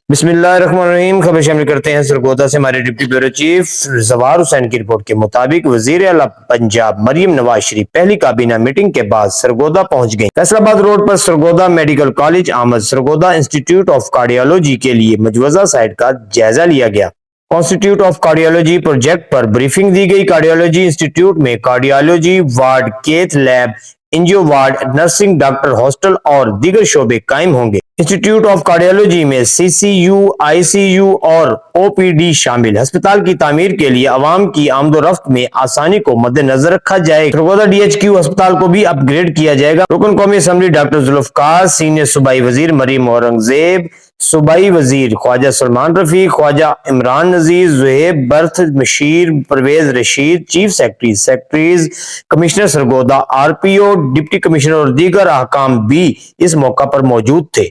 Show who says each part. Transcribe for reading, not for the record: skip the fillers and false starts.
Speaker 1: بسم اللہ الرحمن الرحیم۔ خبر شامل کرتے ہیں سرگودا سے۔ ہمارے ڈپٹی بیورو چیف زوار حسین کی رپورٹ کے مطابق وزیر اعلیٰ پنجاب مریم نواز شریف پہلی کابینہ میٹنگ کے بعد سرگودا پہنچ گئیں۔ فیصل آباد روڈ پر سرگودا میڈیکل کالج آمد سرگودا انسٹیٹیوٹ آف کارڈیالوجی کے لیے مجوزہ سائٹ کا جائزہ لیا گیا۔ انسٹیٹیوٹ آف کارڈیالوجی پروجیکٹ پر بریفنگ دی گئی۔ کارڈیالوجی انسٹیٹیوٹ میں cardiology ward, cath lab, angio ward, nursing, doctor hostel اور دیگر شعبے قائم ہوں گے۔ انسٹیٹیوٹ آف کارڈیالوجی میں سی سی یو، آئی سی یو اور او پی ڈی شامل۔ ہسپتال کی تعمیر کے لیے عوام کی آمد و رفت میں آسانی کو مد نظر رکھا جائے گا۔ سرگودا ڈی ایچ کیو ہسپتال کو بھی اپ گریڈ کیا جائے گا۔ رکن قومی اسمبلی ڈاکٹر ذوالفقار، سینئر صوبائی وزیر مریم اورنگزیب، صوبائی وزیر خواجہ سلمان رفیق، خواجہ عمران نذیر، زہیب برت، مشیر Pervaiz Rashid, chief secretaries, commissioner Sargodha, R P O, deputy commissioner اور دیگر حکام بھی اس موقع پر موجود تھے۔